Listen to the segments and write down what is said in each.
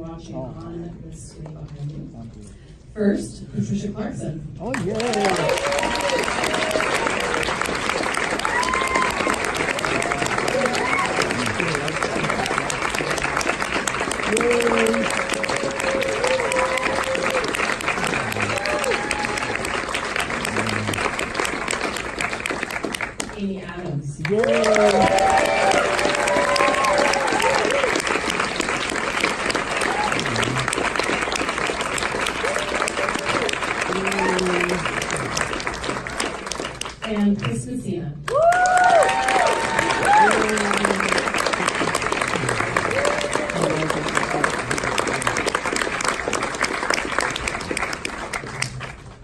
watching on the screen behind you. First, Patricia Clarkson. Oh, yeah. Amy Adams. And Chris Messina.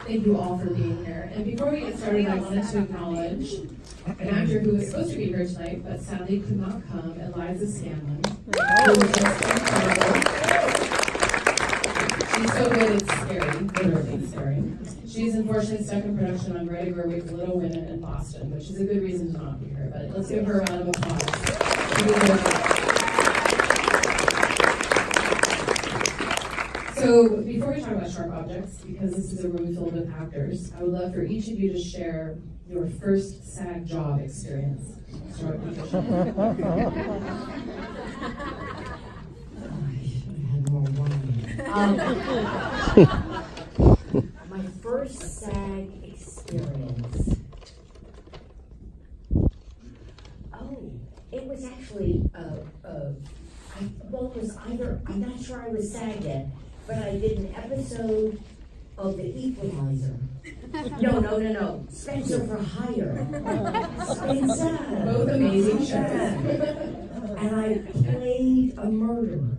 Thank you all for being here. And before we get started, I wanted to acknowledge an actor who was supposed to be here tonight, but sadly could not come, Eliza Scanlon. Who was just incredible. She's so good, it's scary, literally scary. She's unfortunately stuck in production on Greta Gerwig's Little Women in Boston, which is a good reason to not be here, but let's give her a round of applause. So before we talk about sharp objects, because this is a room filled with actors, I would love for each of you to share your first SAG job experience. Start with Patricia. I should have had more wine. My first SAG experience. Oh, it was actually, it was either, I'm not sure I was SAG yet, but I did an episode of The Equalizer. No. Spencer for Hire. Spencer. Both amazing shows. And I played a murderer.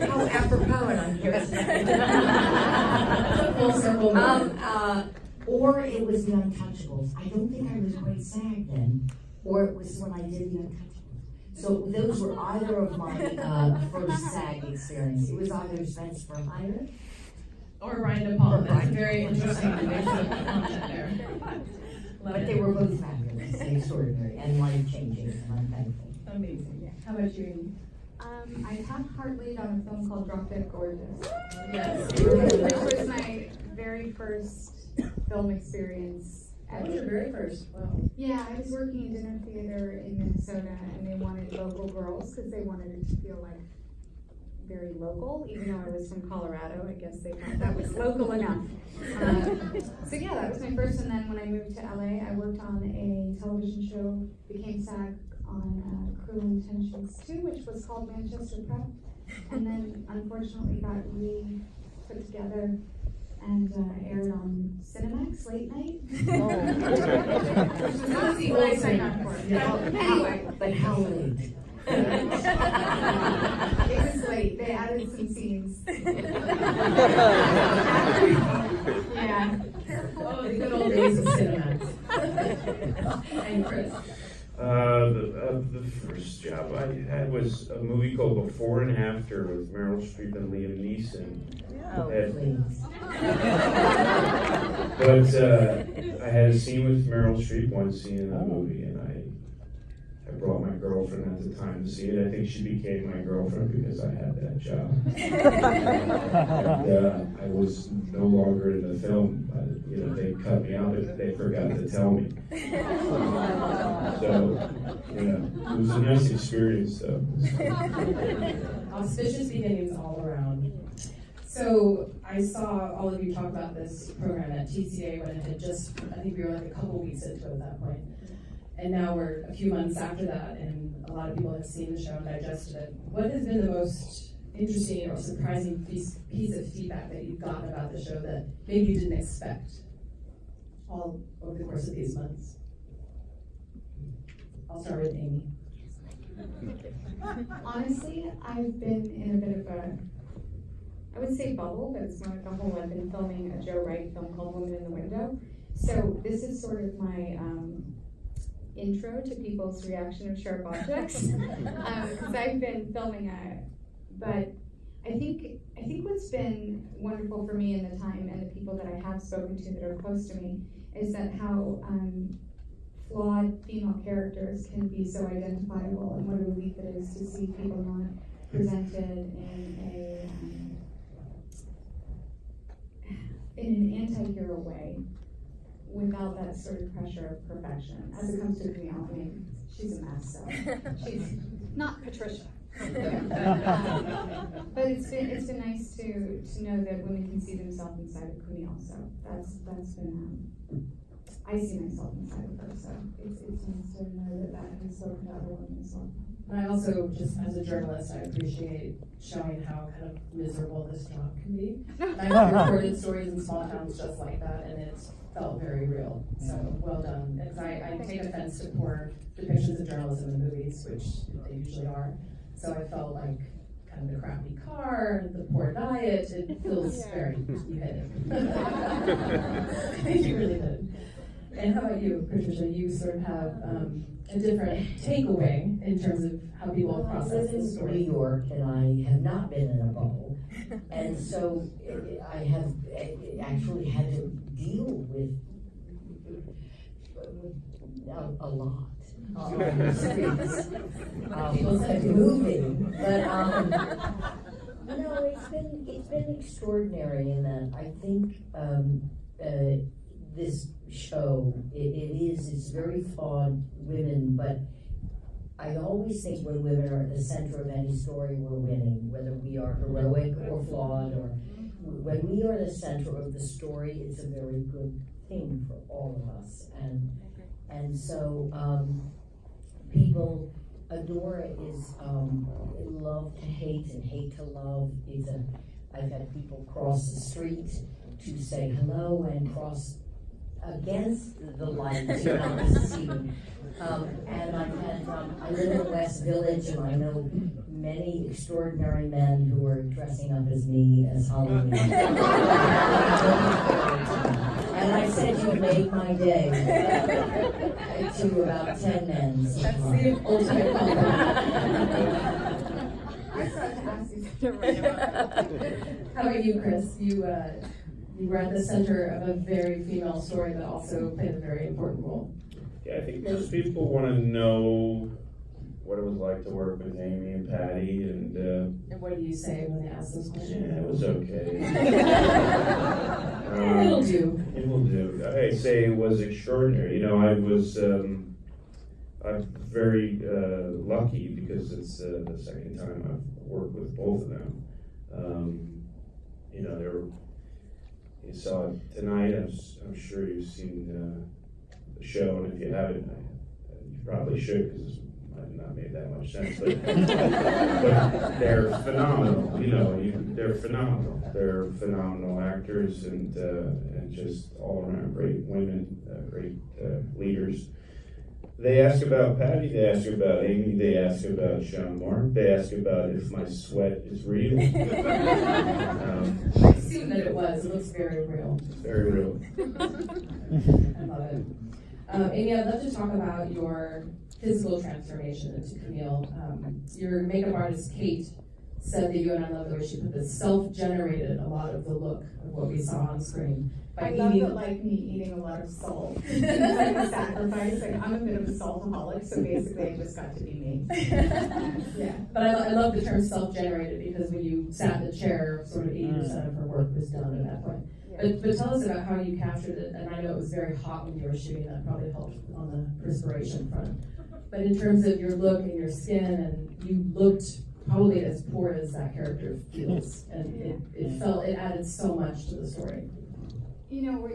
How apropos, and I'm here. Full circle moment. Or it was The Untouchables. I don't think I was quite SAG then. Or it was when I did The Untouchables. So those were either of my first SAG experience. It was either Spencer for Hire Or Ryan De Palma. That's very interesting to make some comment there. But they were both fabulous and extraordinary and life-changing, and I'm thankful. Amazing. Yeah. How about you, Amy? I have part lead on a film called Drop Dead Gorgeous. Yes. Which was my very first film experience That ever. was your very first. Wow. Yeah, I was working in dinner theater in Minnesota, and they wanted local girls because they wanted it to feel like very local, even though I was from Colorado. I guess they thought that was local enough. So yeah, that was my first, and then when I moved to LA, I worked on a television show, became SAG on Cruel Intentions 2, which was called Manchester Prep, and then unfortunately got re-put together and aired on Cinemax late night. Not what I signed up for. Anyway. But how late? It was late. They added some scenes. Yeah. Oh, the good old days of Cinemax. And Chris? The first job I had was a movie called Before and After with Meryl Streep and Liam Neeson. Please. But I had a scene with Meryl Streep, one scene in the movie, and I brought my girlfriend at the time to see it. I think she became my girlfriend because I had that job. And, I was no longer in the film. They cut me out, but they forgot to tell me. So, it was a nice experience, though. Auspicious beginnings all around. So I saw all of you talk about this program at TCA when it had just, I think we were like a couple weeks into it at that point. And now we're a few months after that, and a lot of people have seen the show and digested it. What has been the most interesting or surprising piece of feedback that you've gotten about the show that maybe you didn't expect all over the course of these months? I'll start with Amy. Honestly, I've been in a bit of a, I would say bubble, but it's more like a whole. I've been filming a Joe Wright film called Woman in the Window. So this is sort of my intro to people's reaction of sharp objects. Because I've been filming but I think what's been wonderful for me in the time and the people that I have spoken to that are close to me is that how flawed female characters can be so identifiable, and what a relief it is to see people not presented in a anti-hero way without that sort of pressure of perfection. As it comes to Camille, I mean, she's a mess, so she's not Patricia. But it's been nice to know that women can see themselves inside of Camille, so that's been I see myself inside of her, so it's nice to know that has spoken to other women as well. And I also, just as a journalist, I appreciate showing how kind of miserable this job can be. I've reported stories in small towns just like that, and it felt very real. So well done. Because I take offense to poor depictions of journalism in movies, which they usually are. So I felt like kind of the crappy car, the poor diet. It feels very, you hit it. You really did. And how about you, Patricia? You sort of have a different takeaway in terms of how people process the story. I live in New York, and I have not been in a bubble, and so I have actually had to deal with a lot. Streets, moving, but no, it's been extraordinary in that I think this show, it's very flawed women, but I always think when women are at the center of any story, we're winning, whether we are heroic or flawed, or when we are the center of the story, it's a very good thing for all of us. And so people adore it is love to hate and hate to love. I've had people cross the street to say hello and cross against the lights, you know, to see me. And I live in the West Village, and I know many extraordinary men who are dressing up as me as Halloween. And I said, you made my day. To about 10 men. That's the ultimate compliment. How about you, Chris? You were at the center of a very female story that also played a very important role. Yeah, I think most people want to know what it was like to work with Amy and Patty, and what do you say when they ask those questions? yeah, it was okay. It'll do. It will do. I say it was extraordinary. You know, I'm very lucky because it's the second time I've worked with both of them. You know, you saw it tonight. I'm sure you've seen the show, and if you haven't, you probably should, because it might not make that much sense. But, but they're phenomenal. You know, they're phenomenal. They're phenomenal actors, and just all around great women, great leaders. They ask about Patty, they ask about Amy, they ask about Sean Mark, they ask about if my sweat is real. I assume that it was. It looks very real. Very real. I love it. Amy, I'd love to talk about your physical transformation into Camille. Your makeup artist, Kate, said that you, and I love the way she put this, self-generated a lot of the look of what we saw on screen. I love that, like me eating a lot of salt. It's like a sacrifice. Like, I'm a bit of a saltaholic, so basically I just got to be me. Yeah. But I love the term self-generated, because when you sat in the chair, sort of 80% of her work was done at that point. Yeah. But tell us about how you captured it, and I know it was very hot when you were shooting, that probably helped on the perspiration front. But in terms of your look and your skin, and you looked probably as poor as that character feels, and it added so much to the story. You know,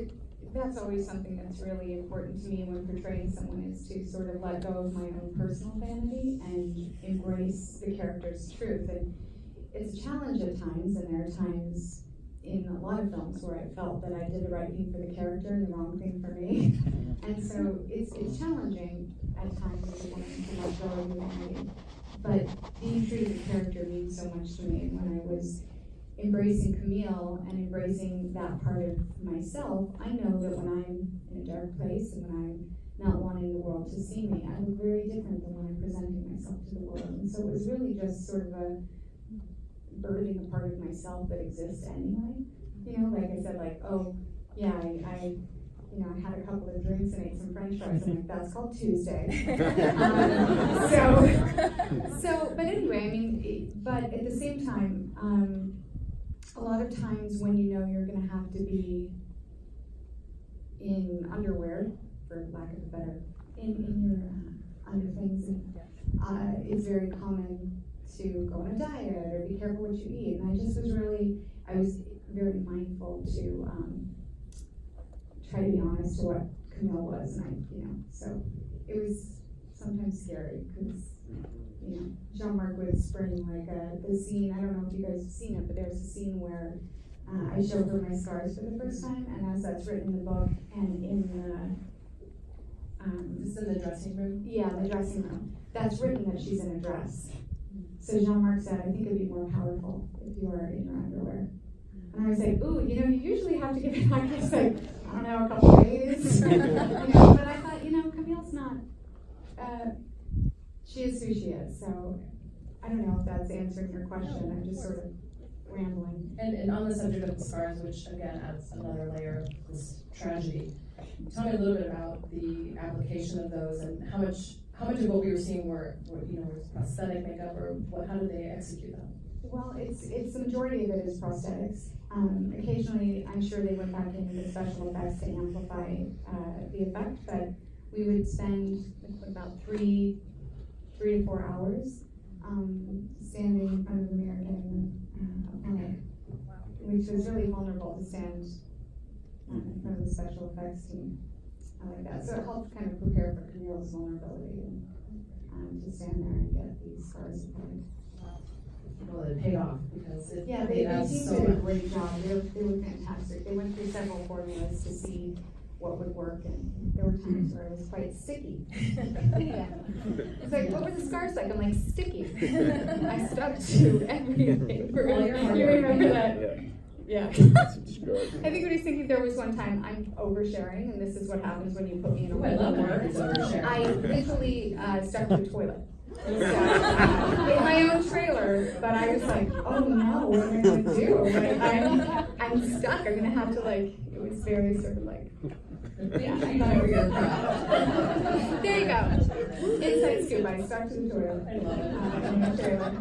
that's always something that's really important to me when portraying someone, is to sort of let go of my own personal vanity and embrace the character's truth. And it's a challenge at times, and there are times in a lot of films where I felt that I did the right thing for the character and the wrong thing for me. And so it's challenging at times as a woman to let go of your vanity. But being true to the character means so much to me. And when I was embracing Camille and embracing that part of myself, I know that when I'm in a dark place and when I'm not wanting the world to see me, I look very different than when I'm presenting myself to the world. And so it was really just sort of a birthing a part of myself that exists anyway. You know, like I said, like, oh, yeah, I had a couple of drinks and ate some French fries. I'm like, that's called Tuesday. But anyway, I mean, but at the same time, a lot of times when you know you're going to have to be in underwear, for lack of a better, in your under things. And it's very common to go on a diet or be careful what you eat. And I was very mindful to try to be honest to what Camille was, and so it was sometimes scary because Jean-Marc would spring like the scene. I don't know if you guys have seen it, but there's a scene where I show her my scars for the first time, and as that's written in the book and in the Just in the dressing room? yeah, the dressing room, that's written that she's in a dress. So Jean-Marc said, I think it'd be more powerful if you were in your underwear. And I was like, ooh, you usually have to give it back. It's like, I don't know, a couple days. But I thought, Camille's not, she is who she is. So I don't know if that's answering your question. I'm just sort of rambling. And on the subject of the scars, which again adds another layer of this tragedy, tell me a little bit about the application of those and how much of what we were seeing were prosthetic makeup, or how did they execute them? Well, it's the majority of it is prosthetics. Occasionally, I'm sure they went back into the special effects to amplify the effect, but we would spend about 3 to 4 hours standing in front of the mirror getting applied, which was really vulnerable to stand in front of the special effects team like that. So it helped kind of prepare for Camille's vulnerability and to stand there and get these scars applied. Well, it paid off because The they team so did a much. great job. They were fantastic. They went through several formulas to see what would work, and there were times where it was quite sticky. It's like, what were the scars like? I'm like, sticky. I stuck to everything. You remember that? Yeah. I think what he's thinking, there was one time I'm oversharing, and this is what happens when you put me in a I love work. it. Oversharing. I literally stuck to the toilet. So, in my own trailer, but I was like, oh no, what am I going to do? I'm stuck. I'm going to have to it was very sort of yeah. There you go. Inside scoop, I stuck to the toilet. I love it. In my trailer.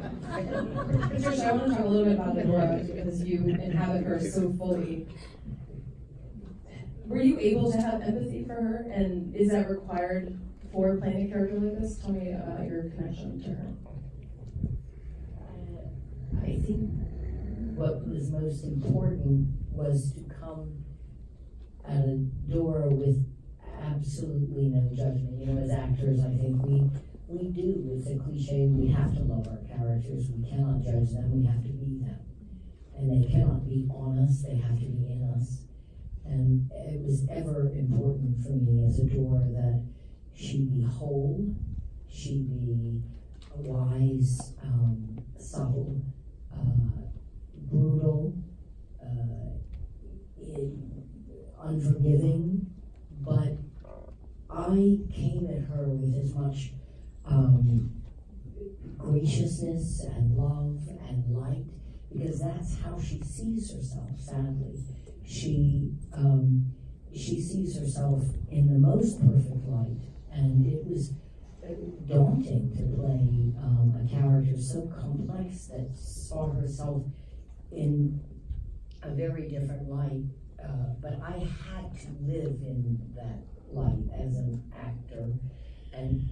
Patricia, I want to talk a little bit about Adora because you inhabit her so fully. Were you able to have empathy for her, and is that required for playing a character like this? Tell me about your connection to her. I think what was most important was to come at a door with absolutely no judgment. As actors, I think we do. It's a cliche. We have to love our characters. We cannot judge them. We have to be them. And they cannot be on us. They have to be in us. And it was ever important for me as a door that she'd be whole, she'd be wise, subtle, brutal, unforgiving, but I came at her with as much graciousness and love and light, because that's how she sees herself, sadly. She sees herself in the most perfect light, and it was daunting to play a character so complex that saw herself in a very different light, but I had to live in that light as an actor, and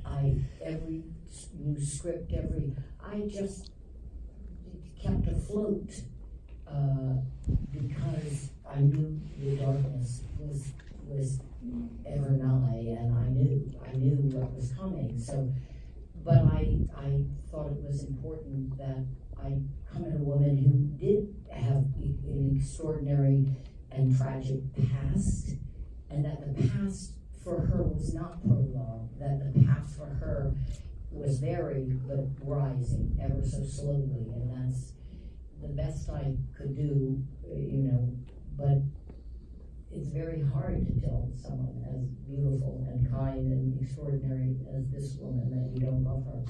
every new script, I just kept afloat because I knew the darkness was ever nigh, and I knew what was coming. So, but I thought it was important that I come at a woman who did have an extraordinary and tragic past, and that the past for her was not prologue, that the past for her was varied but rising ever so slowly, and that's the best I could do, but it's very hard to tell someone as beautiful and kind and extraordinary as this woman that you don't love her.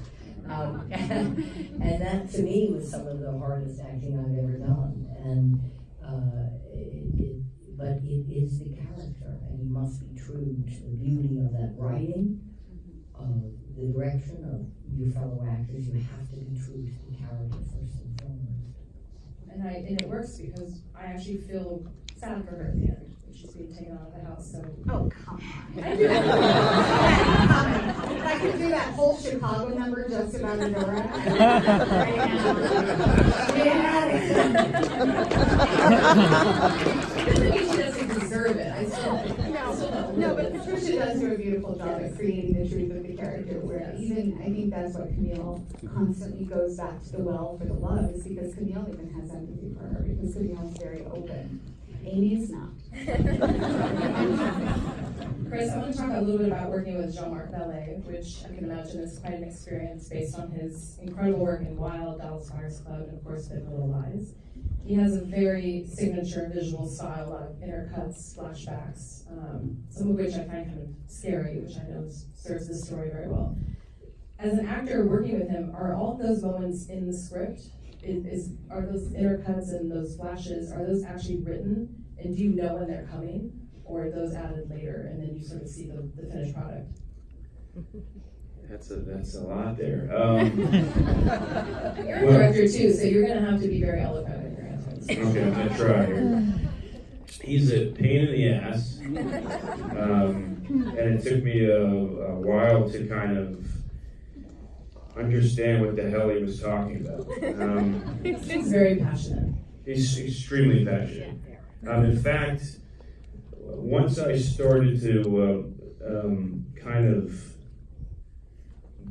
And that to me was some of the hardest acting I've ever done. And but it is the character, and you must be true to the beauty of that writing, of the direction of your fellow actors. You have to be true to the character first and foremost. And it works because I actually feel sad for her at the end. she's being taken out of the house. So Oh, come on. I could do that whole Chicago number just about Adora right maybe she doesn't deserve it. I still No, but Patricia does do a beautiful job at creating the truth of the character, where even, I think that's what Camille constantly goes back to the well for the love, is because Camille even has empathy for her, because Camille's very open. Amy is not. Chris, I want to talk a little bit about working with Jean-Marc Vallée, which I can imagine is quite an experience based on his incredible work in Wild, Dallas Buyers Club, and of course, Big Little Lies. He has a very signature visual style, a lot of intercuts, flashbacks, some of which I find kind of scary, which I know serves the story very well. As an actor working with him, are all of those moments in the script? Are those intercuts and those flashes, are those actually written? And do you know when they're coming? Or are those added later and then you sort of see the finished product? That's a lot there. You're a director too, so you're going to have to be very eloquent with your answers. Okay, I'm going to try here. He's a pain in the ass. And it took me a while to kind of understand what the hell he was talking about. He's very passionate. He's extremely passionate. In fact, once I started to kind of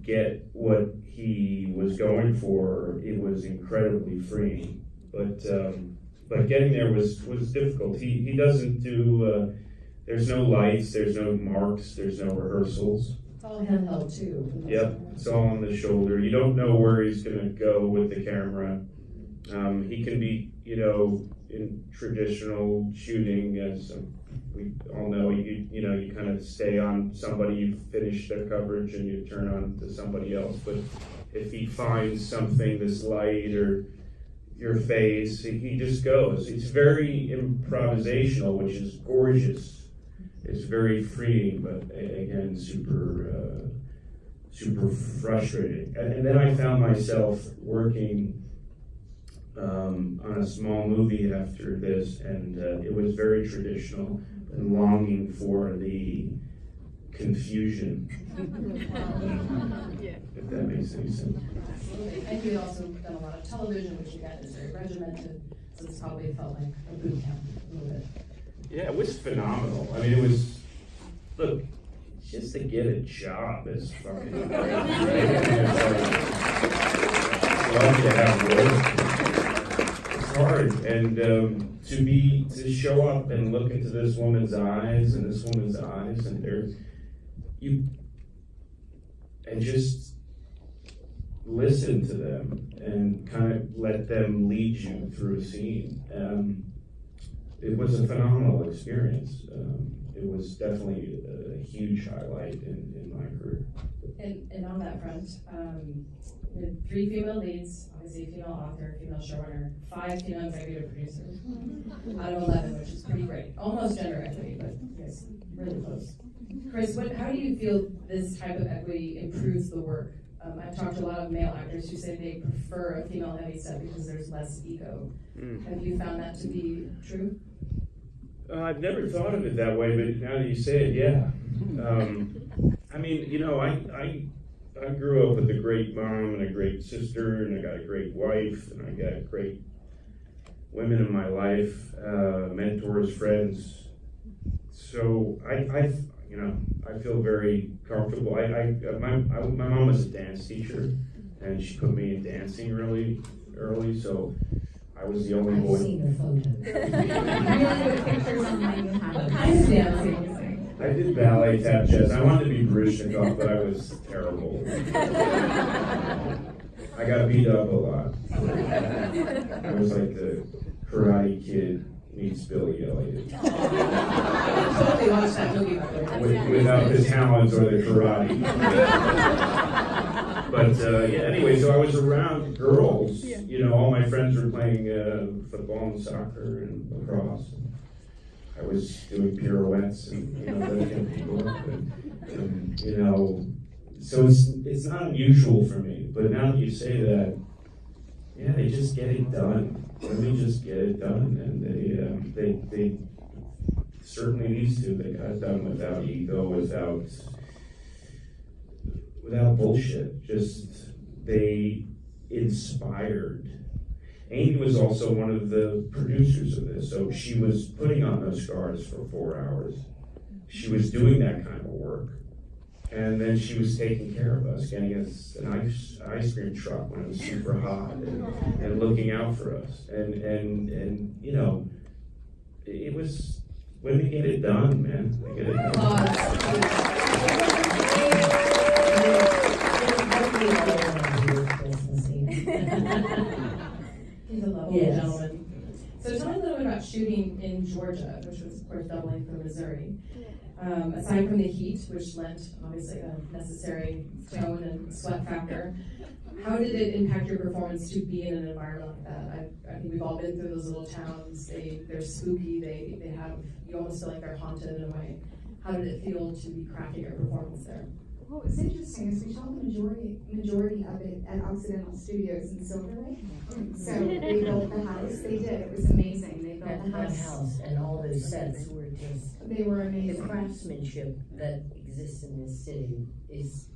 get what he was going for, it was incredibly freeing. But getting there was difficult. He doesn't do. There's no lights. There's no marks. There's no rehearsals. It's all handheld too. Yep, it's all on the shoulder. You don't know where he's going to go with the camera. He can be, in traditional shooting, as we all know, you kind of stay on somebody, you finish their coverage and you turn on to somebody else. But if he finds something that's light or your face, he just goes. It's very improvisational, which is gorgeous. It's very freeing, but again, super frustrating. And then I found myself working on a small movie after this, and it was very traditional and longing for the confusion. If that makes any sense. Absolutely. And you've also done a lot of television, which again is very regimented, so it's probably felt like a boot camp a little bit. Yeah, it was phenomenal. I mean, it was, look, just to get a job is fucking great, right? It's love to have work. It's hard, and to show up and look into this woman's eyes and this woman's eyes, and and just listen to them and kind of let them lead you through a scene. It was a phenomenal experience. It was definitely a huge highlight in my career. And on that front, we had 3 female leads, obviously a female author, a female showrunner, 5 female executive producers out of 11, which is pretty great. Almost gender equity, but yes, really close. Chris, how do you feel this type of equity improves the work? I've talked to a lot of male actors who say they prefer a female heavy set because there's less ego. Have you found that to be true? I've never thought of it that way, but now that you say it, yeah. I mean, I grew up with a great mom and a great sister, and I got a great wife, and I got great women in my life, mentors, friends. So I feel very comfortable. My mom was a dance teacher, and she put me in dancing really early, so I was the only boy. I've seen the photos. Really good pictures online. What kind of dancing? I did ballet, tap, jazz. I wanted to be Baryshnikov, but I was terrible. I got beat up a lot. I was like the Karate Kid meets Billy Elliot. I totally watched that movie, by the way. Without the talent or the karate. But anyway, so I was around girls. All my friends were playing football and soccer and lacrosse. I was doing pirouettes and lifting people up, and so it's not unusual for me. But now that you say that, yeah, they just get it done. Women just get it done, and they certainly these two, they got it done without ego, without bullshit. Just, they inspired. Amy was also one of the producers of this, so she was putting on those scars for 4 hours. She was doing that kind of work. And then she was taking care of us, getting us an ice cream truck when it was super hot, and looking out for us. And you know, it was, when they get it done, man, they get it done. He's a lovely gentleman. So tell me a little bit about shooting in Georgia, which was, of course, doubling for Missouri. Aside from the heat, which lent obviously a necessary tone and sweat factor, how did it impact your performance to be in an environment like that? I think we've all been through those little towns. They're spooky. They have, you almost feel like they're haunted in a way. How did it feel to be crafting your performance there? Well, what's interesting is we shot the majority of it at Occidental Studios in Silver Lake. So they built the house. They did. It was amazing. They built the house. And all those sets were just, they were amazing. the craftsmanship that exists in this city is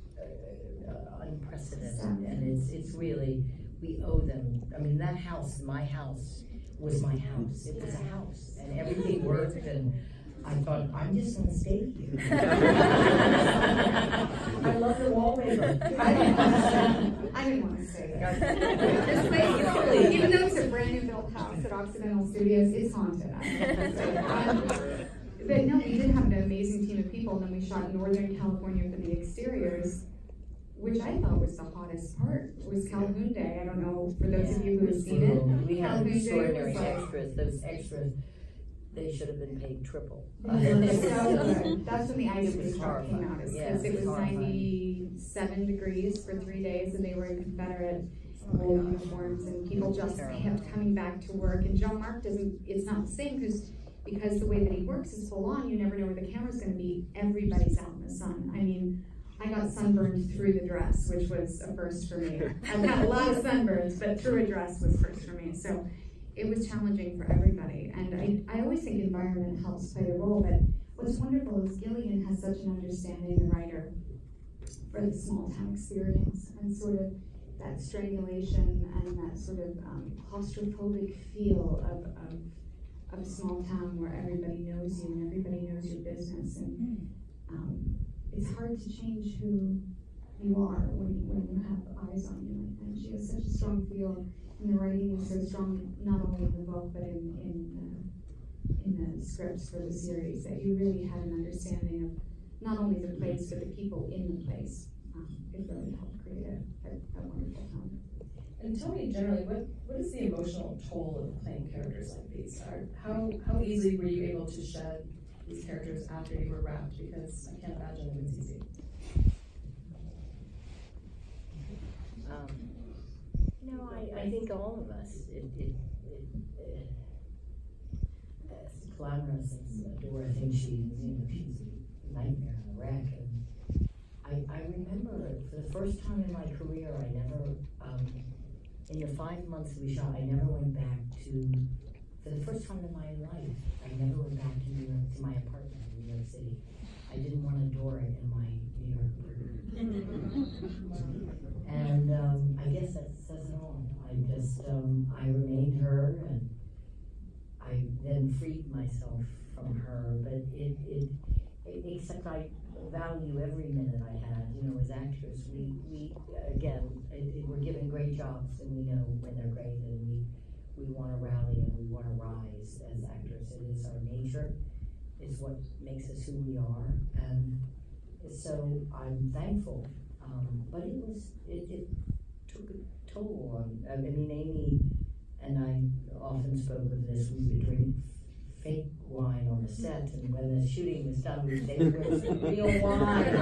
unprecedented, and it's really, we owe them. I mean, that house, my house, was my house. It was a house, and everything worked, and I thought, I'm just gonna stay here. I love the wallpaper. I didn't want to stay there. This place, even though it's a brand new built house at Occidental Studios, it's haunted. But no, we did have an amazing team of people, and then we shot in Northern California for the exteriors, which I thought was the hottest part. It was Calhoun Day. I don't know, for those of you who have seen it. We had Calhoun Day extraordinary was like, extras. Those extras, they should have been paid triple. so good. That's when the ice cream truck came out, because Yeah, it was horrifying. 97 degrees for 3 days, and they were in Confederate old uniforms, and people just kept coming back to work. And Jean Marc doesn't, it's not the same, because the way that he works is full on. You never know where the camera's gonna be. Everybody's out in the sun. I mean, I got sunburned through the dress, which was a first for me. I've got a lot of sunburns, but through a dress was first for me. So it was challenging for everybody. And I always think environment helps play a role, but what's wonderful is Gillian has such an understanding, the writer, for the small town experience and sort of that strangulation and that sort of claustrophobic feel of a small town where everybody knows you and everybody knows your business. And it's hard to change who you are when you have eyes on you like that. She has such a strong feel, and the writing is so strong, not only in the book, but in the scripts for the series, that you really had an understanding of not only the place, but the people in the place. It really helped create a wonderful film. And tell me generally, what is the emotional toll of playing characters like these? How easily were you able to shed these characters after you were wrapped? Because I can't imagine it was easy. No, I think all of us, as glamorous as Adora thinks she is, she's a nightmare on a wreck. And I remember for the first time in my career, I never, in the 5 months we shot, I never went back for the first time in my life, I never went back to New York, to my apartment in New York City. I didn't want Adora in my New York apartment. And I guess that says it all. I remained her, and I then freed myself from her, but except I value every minute I had, as actors. We again, we're given great jobs, and we know when they're great, and we want to rally and we want to rise as actors. It is our nature. It's what makes us who we are, and so I'm thankful. But it took a toll on. I mean, Amy and I often spoke of this. We would drink fake wine on the set, and when the shooting was done, we'd say, "Where's the real wine?"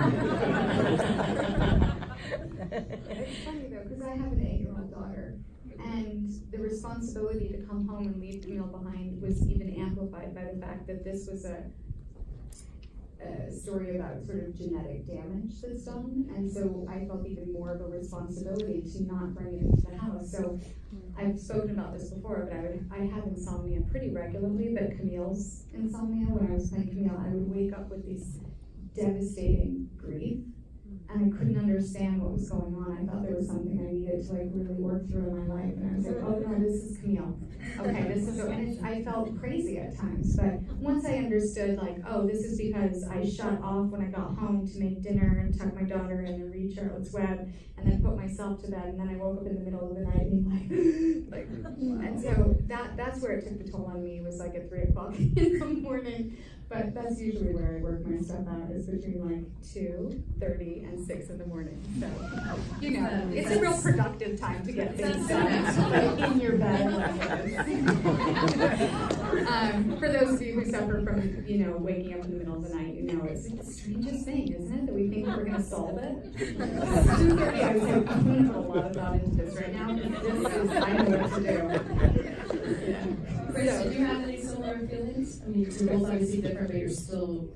It's funny though, because I have an 8-year-old daughter, and the responsibility to come home and leave Camille behind was even amplified by the fact that this was a story about sort of genetic damage that's done, and so I felt even more of a responsibility to not bring it into the house. So I've spoken about this before, but I have insomnia pretty regularly, but Camille's insomnia, when I was playing Camille, I would wake up with these devastating grief, and I couldn't understand what was going on. I thought there was something I needed to like really work through in my life, and I was like, oh no, this is Camille. Okay, this is so, and I felt crazy at times, but once I understood like, oh, this is because I shut off when I got home to make dinner and tuck my daughter in and read Charlotte's Web, and then put myself to bed, and then I woke up in the middle of the night being like, and so that's where it took the toll on me, was like at 3 o'clock in the morning. But that's usually where I work my stuff out, is between like 2:30 and 6 in the morning. So, you know, it's a real productive time to get things done in your bed like this. For those of you who suffer from, you know, waking up in the middle of the night, you know, it's the strangest thing, isn't it? That we think that we're going to solve it. 2:30, I was like, I'm going to put a lot of thought into this right now. This is, I know what to do. Yeah. Chris, do you have any similar feelings? I mean, you're both obviously different, but you're still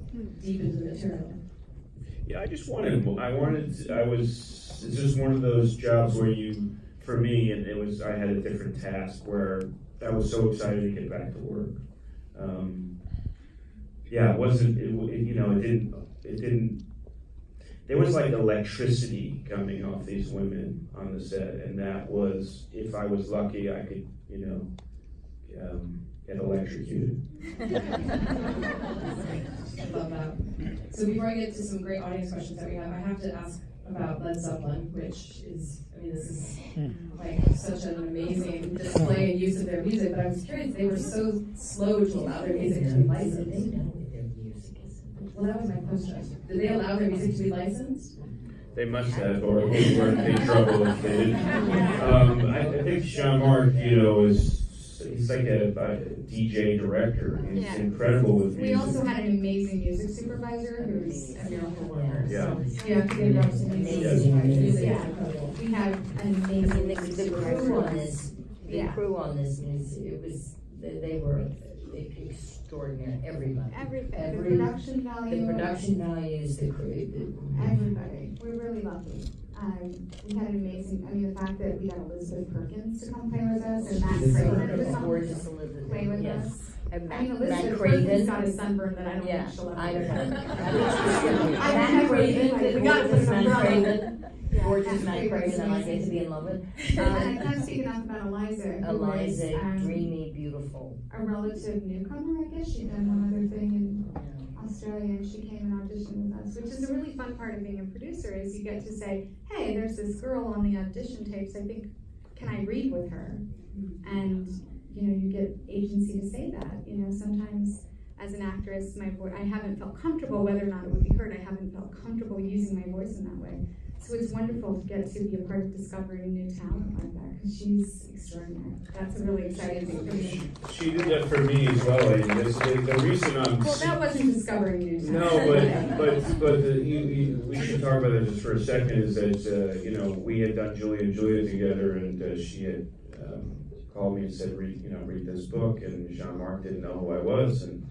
deep into the material. Yeah, it's just one of those jobs where for me, and I had a different task where I was so excited to get back to work. It didn't, there was like electricity coming off these women on the set, and that was, if I was lucky, I could, get electrocuted. I love that. So before I get to some great audience questions that we have, I have to ask about Led Zeppelin, which is, I mean, this is like such an amazing display and use of their music, but I was curious, they were so slow to allow their music to be licensed. Well, that was my question. Did they allow their music to be licensed? They must have, or we were in big trouble if they didn't. I think Jean-Marc, he's like a DJ director. He's incredible with music. We also had an amazing music supervisor who's a miracle worker. Yeah. So you have to give up some amazing music. Yeah. We have an amazing The crew on this music, they were extraordinary. Everybody. Everything. The production value. The production values, the crew. Everybody. We're really lucky. We had an amazing, the fact that we got Elizabeth Perkins to come play with us, and Matt Craven to come play with us. And Elizabeth Perkins got a sunburn that I don't think she'll ever I don't get. know. Matt Craven, gorgeous Matt Craven, and I get to be in love with. And I can't speak enough about Eliza. Eliza, dreamy, beautiful. A relative newcomer, I guess. She'd done one other thing in Australia, and she came and auditioned with us, which is a really fun part of being a producer, is you get to say, hey, there's this girl on the audition tapes, I think, can I read with her? And, you get agency to say that. Sometimes as an actress, my voice, I haven't felt comfortable, whether or not it would be heard, I haven't felt comfortable using my voice in that way. So it's wonderful to get to be a part of discovering new talent like that, because she's extraordinary. That's a really exciting thing for me. She did that for me as well, and the reason I'm... Well, that wasn't discovering new talent. No, we should talk about that just for a second, is that, we had done Julia and Julia together, and she had called me and said, read this book, and Jean-Marc didn't know who I was, and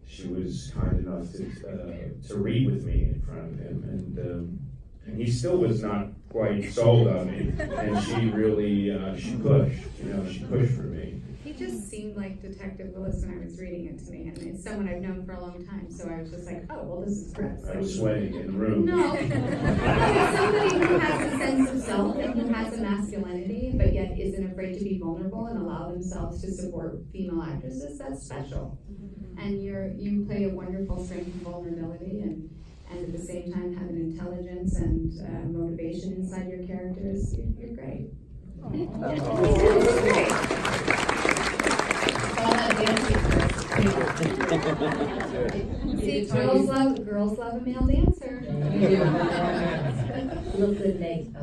she was kind enough to read with me in front of him, and he still was not quite sold on me, and she really, she pushed for me. He just seemed like Detective Willis when I was reading it to me, and it's someone I've known for a long time, so I was just like, oh, well, this is Chris. I was sweating in the room. No, it's somebody who has a sense of self and who has a masculinity, but yet isn't afraid to be vulnerable and allow themselves to support female actresses. That's special. And you play a wonderful strength and vulnerability, and at the same time have an intelligence and motivation inside your characters. You're great. See, girls love a male dancer. Look good, Nate. Oh,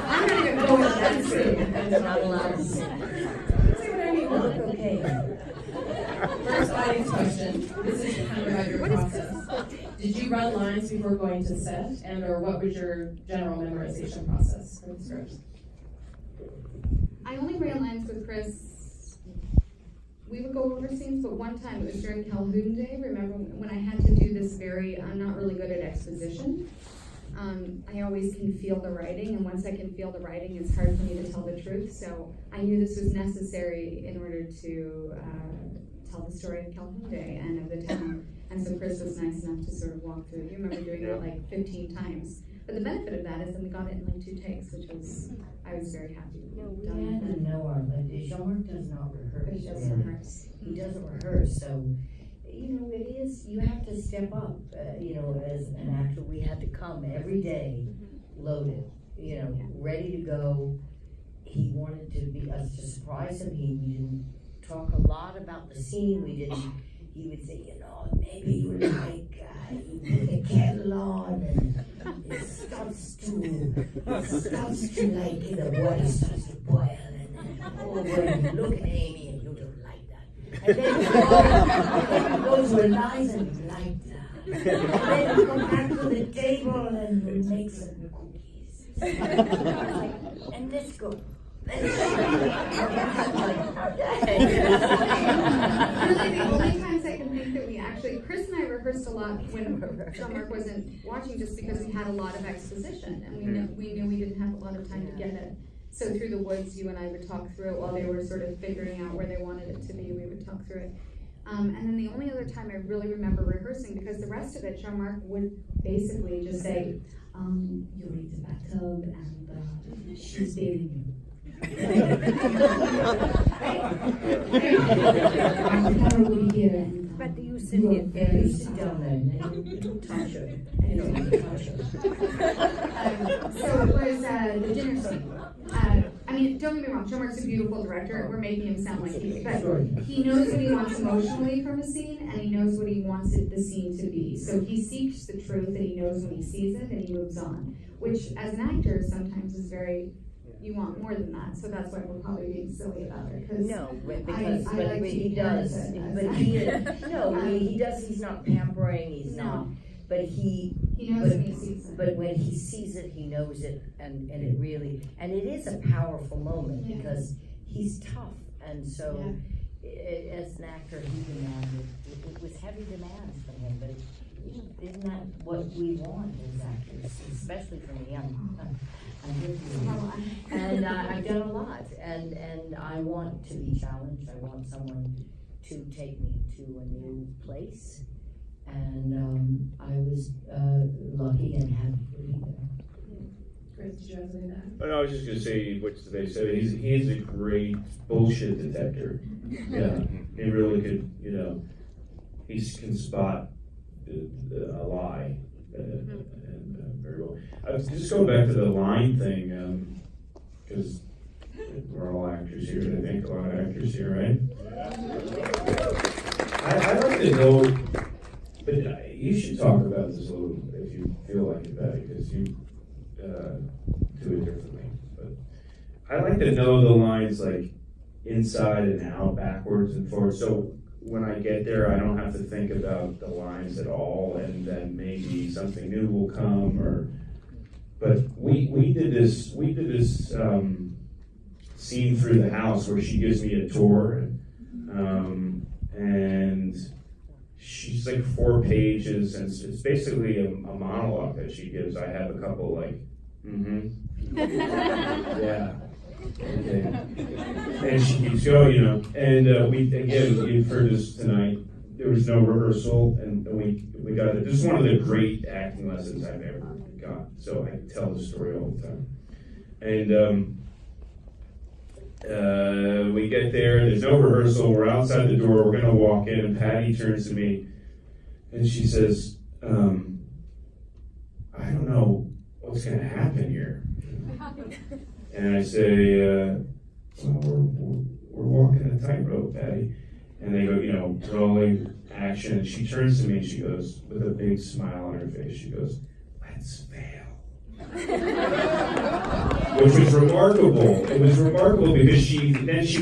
I'm not even going to that scene. I'm not allowed to sing. See what I mean? Look okay. First audience question. This is kind of about your process. Did you run lines before going to set, or what was your general memorization process for the scripts? I only ran lines with Chris we would go over scenes, but one time, it was during Calhoun Day, remember when I had to do this I'm not really good at exposition. I always can feel the writing, and once I can feel the writing, it's hard for me to tell the truth, so I knew this was necessary in order to tell the story of Calhoun Day and of the town. And so Chris was nice enough to sort of walk through. You remember doing that like 15 times. But the benefit of that is that we got it in like 2 takes, which was, I was very happy. We had to know our, Jean-Marc does not rehearse. He doesn't rehearse. He doesn't rehearse, so, it is, you have to step up, as an actor. We had to come every day loaded, ready to go. He wanted us to surprise him. We didn't talk a lot about the scene. He would say, maybe you like, you put the kettle on and it starts to like, the water starts to boil and then, you look at Amy and you don't like that. And then you go to Eliza and you like that. And then you come back to the table and you make some cookies. And let's go. Really, the only times I can think that we actually, Chris and I rehearsed a lot when Jean-Marc wasn't watching, just because we had a lot of exposition, and we knew we didn't have a lot of time to get it. So through the woods, you and I would talk through it while they were sort of figuring out where they wanted it to be. We would talk through it. And then the only other time I really remember rehearsing, because the rest of it, Jean-Marc would basically just say, you're in the bathtub and she's bathing you. But you sit here, you sit down there, and you don't touch her. So it was the dinner scene. Don't get me wrong, Jean-Marc's a beautiful director. We're making him sound like he knows what he wants emotionally from a scene, and he knows what he wants the scene to be. So he seeks the truth, and he knows when he sees it, and he moves on. Which, as an actor, sometimes is very. You want more than that, so that's why we're probably being silly about it. He does. He does. He's not pampering. He's not. But he knows when he sees it. But when he sees it, he knows it, and it really, and it is a powerful moment because he's tough, and so as an actor, he demanded. It was heavy demands from him, but isn't that what we want as actors, especially from the young? And I've done a lot, and I want to be challenged. I want someone to take me to a new place, and I was lucky and happy to be there. Chris, did you have something to add? Oh, no, I was just going to say what they said. He's a great bullshit detector. Yeah, he really could. He can spot a lie. And very well. Just going back to the line thing, because we're all actors here, I think a lot of actors here, right? I'd like to know, but you should talk about this a little if you feel like it, Betty, because you do it differently. But I'd like to know the lines like inside and out, backwards and forward. So when I get there, I don't have to think about the lines at all, and then maybe something new will come. But we did this scene through the house where she gives me a tour, and she's like 4 pages, and it's basically a monologue that she gives. I have a couple like, yeah. Okay. And she keeps going, and you've heard this tonight. There was no rehearsal, and we got it. This is one of the great acting lessons I've ever got. So I tell the story all the time. And we get there, there's no rehearsal. We're outside the door. We're gonna walk in, and Patty turns to me, and she says, "I don't know what's gonna happen here." And I say, well, we're walking a tightrope, Patty. And they go, rolling, action. And she turns to me and she goes, with a big smile on her face, she goes, "Let's fail." Which was remarkable. It was remarkable because she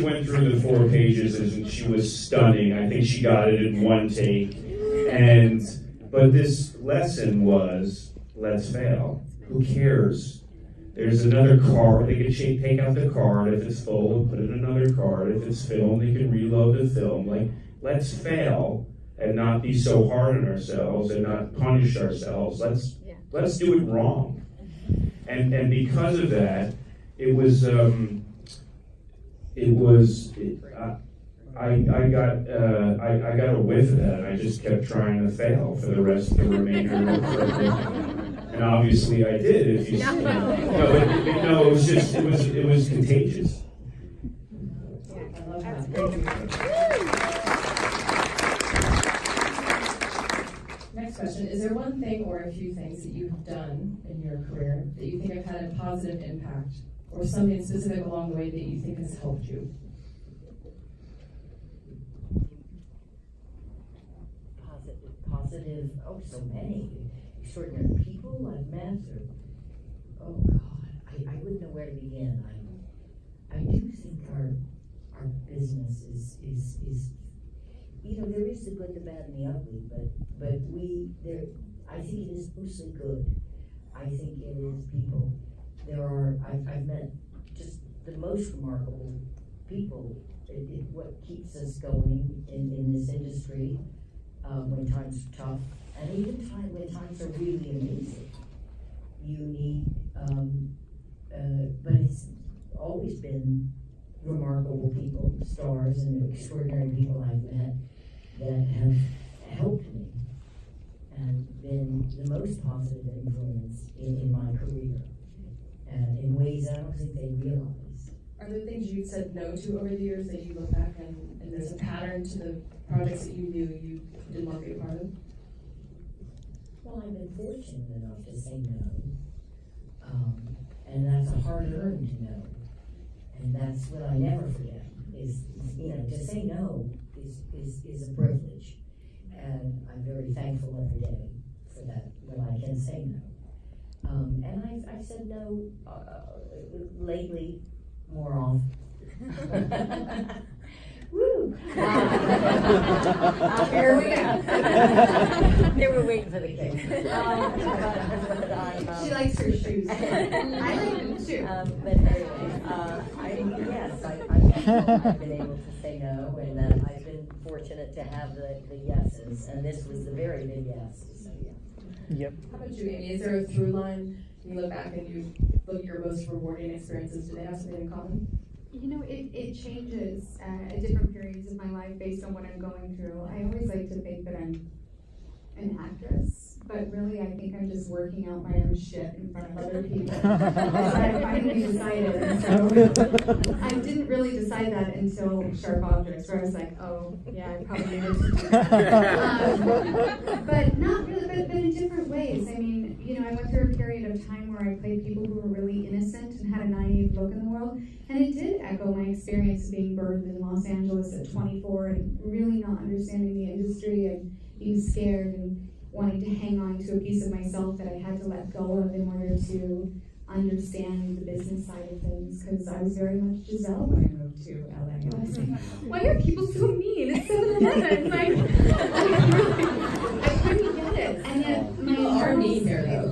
went through the 4 pages and she was stunning. I think she got it in 1 take. But this lesson was, let's fail. Who cares? There's another card, they can take out the card if it's full and put in another card. If it's film, they can reload the film. Like, let's fail and not be so hard on ourselves and not punish ourselves. Let's do it wrong. And because of that, I got a whiff of that, and I just kept trying to fail for the remainder of the program. And obviously I did. If you see, no, it was contagious. I love that. Next question: is there one thing or a few things that you've done in your career that you think have had a positive impact, or something specific along the way that you think has helped you? Positive, oh, so many extraordinary people I've met, oh God, I wouldn't know where to begin. I do think our business is there is the good, the bad, and the ugly, but I think it is mostly good. I think it is people. I've met just the most remarkable people. What keeps us going in this industry. When times are tough, and even when times are really amazing, you need, but it's always been remarkable people, stars, and extraordinary people I've met that have helped me and been the most positive influence in my career, in ways I don't think they realize. Are there things you've said no to over the years that you look back and there's a pattern to the projects that you knew you didn't want to be a part of? Well, I've been fortunate enough to say no, and that's a hard-earned no, and that's what I never forget. Is to say no is a privilege, and I'm very thankful every day for that when I can say no. And I've said no lately more often. Woo! Here we go. They were waiting for the cake. She likes her shoes. I like them too. But anyway, I've been able to say no, and I've been fortunate to have the yeses, and this was the very big yes. So yeah. Yep. How about you, Amy? Is there a through line? You look back and you look at your most rewarding experiences. Do they have something in common? It changes at different periods of my life based on what I'm going through. I always like to think that I'm an actress, but really I think I'm just working out my own shit in front of other people. I finally decided, and so I didn't really decide that until Sharp Objects, where I was like, oh, yeah, I probably needed to do that. But not really, but in different ways. I mean, I went through a period of time where I played people who were really innocent and had a naive look in the world, and it did echo my experience of being birthed in Los Angeles at 24 and really not understanding the industry and being scared and wanting to hang on to a piece of myself that I had to let go of in order to understand the business side of things, because I was very much Giselle when I moved to LA. I was like, why are people so mean? It's 7-Eleven. I couldn't get it. And yet my are mean there though.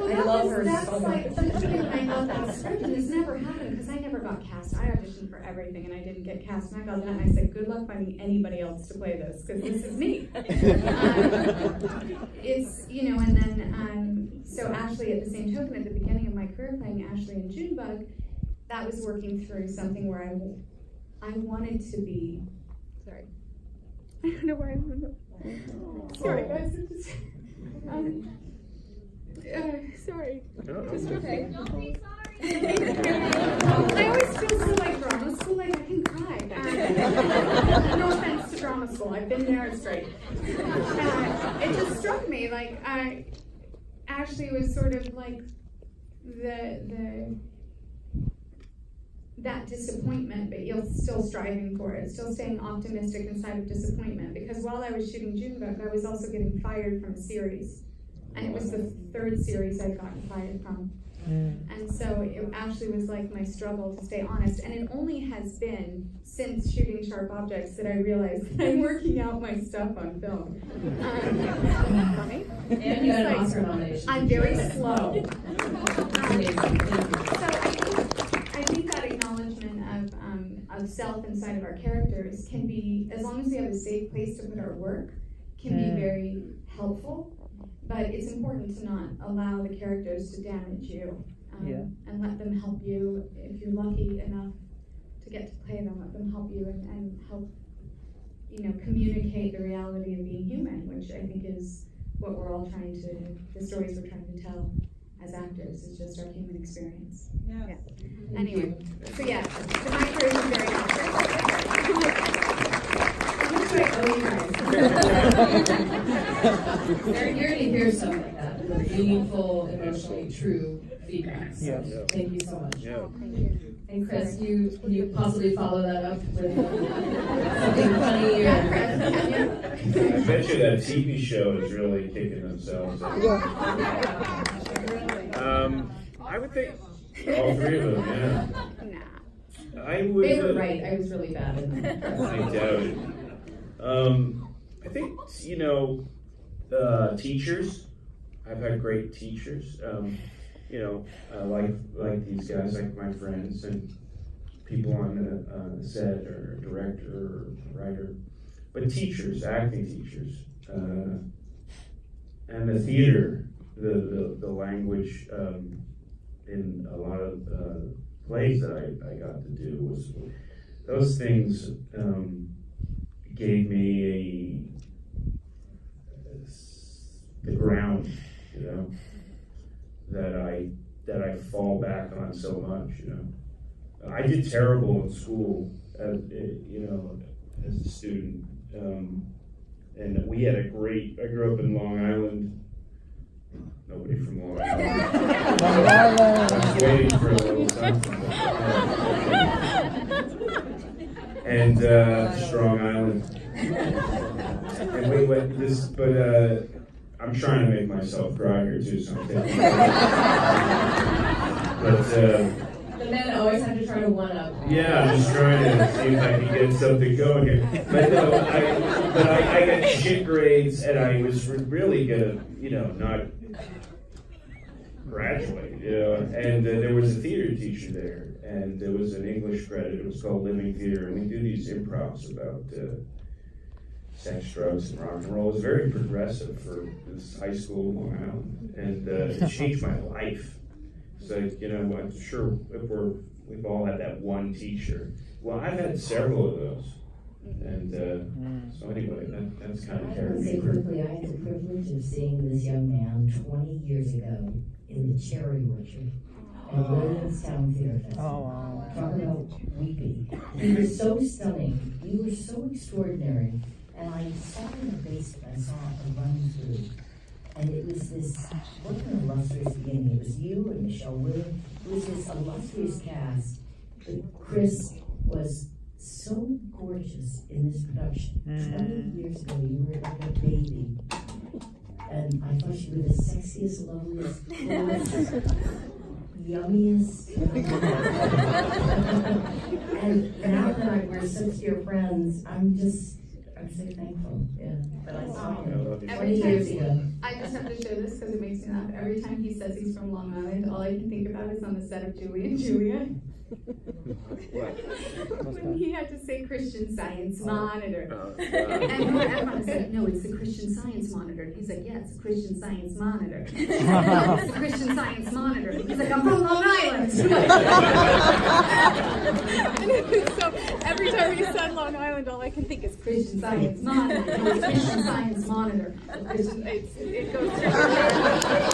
I love her that's so like much. the thing when I got that script, and this never happened because I never got cast. I auditioned for everything and I didn't get cast, and I got that and I said, good luck finding anybody else to play this, because this is me. And then so Ashley, at the same token, at the beginning of my career playing Ashley in Junebug, that was working through something where I wanted to be, sorry. I don't know why I'm sorry guys, sorry. Just okay. I always feel so like drama school, like I can cry. No offense to drama school, I've been there, it's great. It just struck me, like, Ashley was sort of like that disappointment, but you're still striving for it, still staying optimistic inside of disappointment, because while I was shooting Junebug, I was also getting fired from a series. And it was the third series I'd gotten fired from. And so it actually was like my struggle to stay honest. And it only has been since shooting Sharp Objects that I realized that I'm working out my stuff on film. And you got an Oscar nomination. I'm very slow. I think that acknowledgement of self inside of our characters can be, as long as we have a safe place to put our work, can be very helpful. But it's important to not allow the characters to damage you, and let them help you. If you're lucky enough to get to play them, let them help you and help, communicate the reality of being human, which I think is what we're all trying to, the stories we're trying to tell as actors, is just our human experience. Yeah. Anyway, so yeah, so my career is very helpful. You're going to hear stuff like that, really meaningful, emotionally true feedback. So thank you so much. Yeah. Thank you. And Chris, can you possibly follow that up with something funny? I bet you that TV show is really kicking themselves. I would think all three of them, yeah. I would. They were right. I was really bad in that. I doubt it. I think, teachers. I've had great teachers. Like these guys, like my friends and people on the set or director or writer. But teachers, acting teachers, and the theater, the language in a lot of plays that I got to do was those things gave me the ground, that I fall back on so much. I did terrible in school, as a student, and we had I grew up in Long Island. Nobody from Long Island. I was waiting for a little something. And Strong Island. And we went this, but I'm trying to make myself cry here too, so I'm taking But the men always have to try to one up. yeah, I'm just trying to see if I can get something going here. But no, I got shit grades, and I was really gonna, not graduate, and there was a theater teacher there, and there was an English credit. It was called Living Theater, and we do these improvs about sex, drugs, and rock and roll. It was very progressive for this high school in Long Island, and it changed my life. So, I'm sure we've all had that one teacher. Well, I've had several of those, and so anyway, that's kind of I carried would say me through. quickly, I had the privilege of seeing this young man 20 years ago in the Cherry Orchard at Williamstown Theater Festival. Oh, wow. Talk about weepy. He was so stunning. You were so extraordinary. And I saw in the basement, I saw a run through. And it was this, what an illustrious beginning. It was you and Michelle Williams. It was this illustrious cast. But Chris was so gorgeous in this production. 20 years ago, you were like a baby. And I thought you were the sexiest, loveliest, coolest, yummiest. And now that we're such dear friends, I'm so thankful. Yeah. But I saw him 20 years ago. I just have to share this because it makes me laugh. Every time he says he's from Long Island, all I can think about is on the set of Julie and Julia. When he had to say Christian Science Monitor. And poor Ephron said, no, it's the Christian Science Monitor. He's like, yeah, it's the Christian Science Monitor. It's the Christian Science Monitor. He's like, I'm from Long Island. So every time he said Long Island, all I can think is Christian Science Monitor. Christian Science Monitor. It goes through.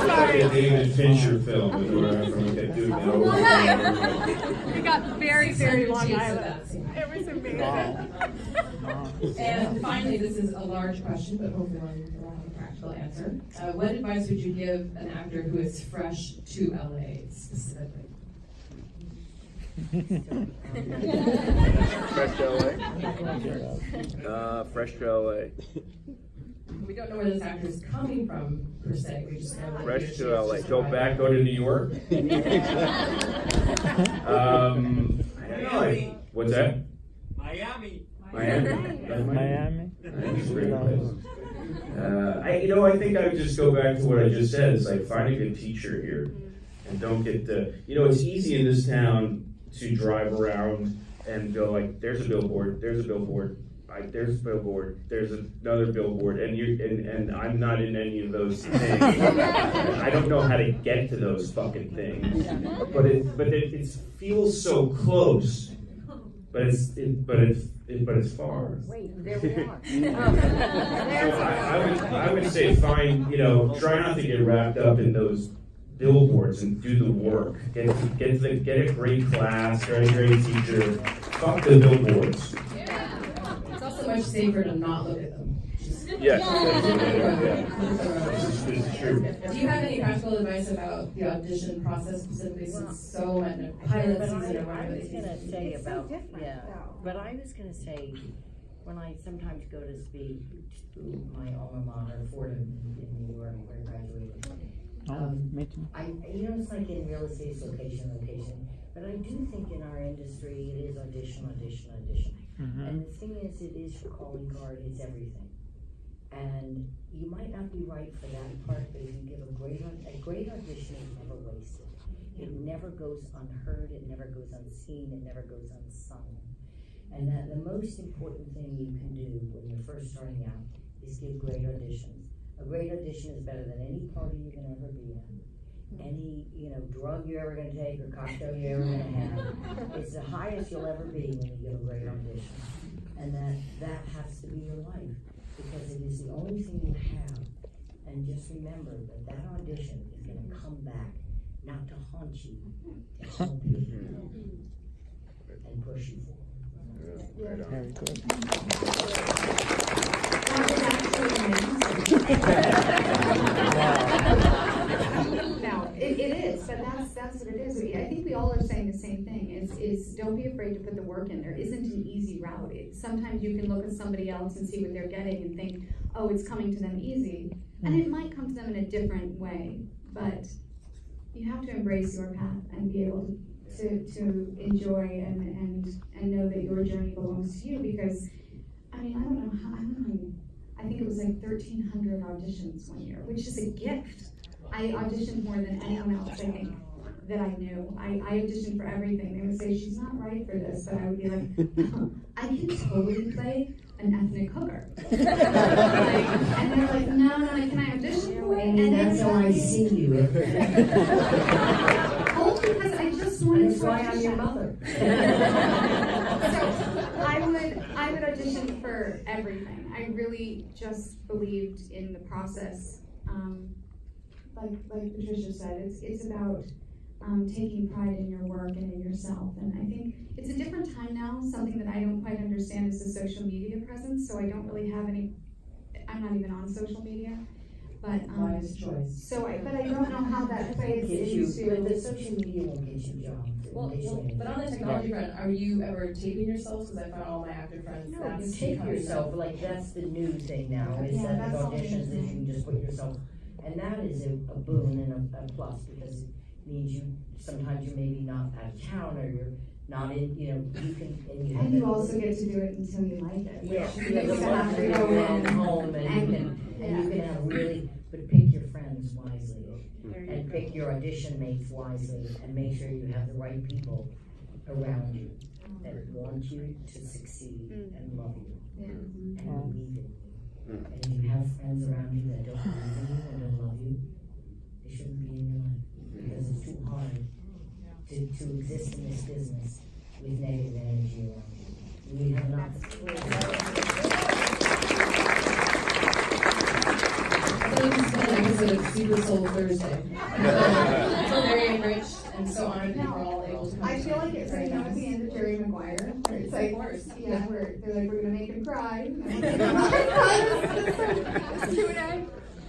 Sorry. The David Fincher film where from that dude. Long Island. We got very, very Long Island. It was amazing. And finally, this is a large question, but hopefully we'll have a practical answer. What advice would you give an actor who is fresh to LA specifically? Fresh to LA. Fresh to LA. We don't know where this actor is coming from, per se. We just know that Fresh to LA. Go to New York. I don't know. What's that? Miami. Miami. That's a great place. I think I would just go back to what I just said. It's like find a good teacher here. And don't get it's easy in this town to drive around and go like, there's a billboard, there's a billboard, there's a billboard, there's another billboard, and I'm not in any of those things. I don't know how to get to those fucking things, but it feels so close, but it's far. Wait, there we are. So I would say try not to get wrapped up in those billboards and do the work. Get a great class, get a great teacher. Fuck the billboards. It's also much safer to not look at them. Yes. This is true. Do you have any practical advice about the audition process specifically, since so much pilot season or whatever? I was gonna say It's so different, though. but I was gonna say, when I sometimes go to speak to my alma mater, Fordham in New York, where I graduated. Me too. It's like in real estate, it's location, but I do think in our industry, it is audition. And the thing is, it is your calling card, it's everything. And you might not be right for that part, but if you give a great audition is never wasted. It never goes unheard, it never goes unseen, it never goes unsung. And that the most important thing you can do when you're first starting out is give great auditions. A great audition is better than any party you can ever be in. Any, drug you're ever gonna take or cocktail you're ever gonna have. It's the highest you'll ever be when you give a great audition. And that has to be your life, because it is the only thing you have. And just remember that audition is gonna come back, not to haunt you, to help you and push you forward. Very good. No, it is, but that's what it is. I think we all are saying the same thing, is don't be afraid to put the work in. There isn't an easy route. Sometimes you can look at somebody else and see what they're getting and think, oh, it's coming to them easy. And it might come to them in a different way, but you have to embrace your path and be able to enjoy and know that your journey belongs to you, because, I think it was like 1,300 auditions one year, which is a gift. I auditioned more than anyone else, I think, that I knew. I auditioned for everything. They would say, she's not right for this, but I would be like, I can totally play an ethnic hooker. And they're like, no, can I audition for it? And that's how I see you. Oh, because I just wanted That's to why I'm audition. your mother. So I would audition for everything. I really just believed in the process. Like Patricia said, it's about taking pride in your work and in yourself. And I think it's a different time now. Something that I don't quite understand is the social media presence. So I don't really have I'm not even on social media. But Wise choice. but I don't know how that plays into. But the social media won't get you jobs. Well, but on the technology front, are you ever taping yourselves? Because I found all my actor friends. No, that's you tape becoming yourself, like that's the new thing now, is Yeah, that that's with all auditions new that you can just put yourself, and that is a boon and a plus, because it means sometimes you're maybe not out of town, or you're not in, you can, And you also get to do it until you like it. Yeah, which you have the makes it have luxury to of go your own in. home, and you can have really, but pick your friends wisely, and pick your audition mates wisely, and make sure you have the right people around you that want you to succeed and love you and believe in you. And if you have friends around you that don't believe in you and don't love you, they shouldn't be in your life, because it's too hard to exist in this business with negative energy around you. We have enough. So this has been an episode of Super Soul Thursday. I feel very enriched and so honored that we're all able to come. I feel like it's like at the end of Jerry Maguire, where it's like, Of course. yeah, they're like, we're gonna make him cry.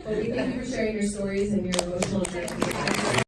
Well, we thank you for sharing your stories and your emotional journey.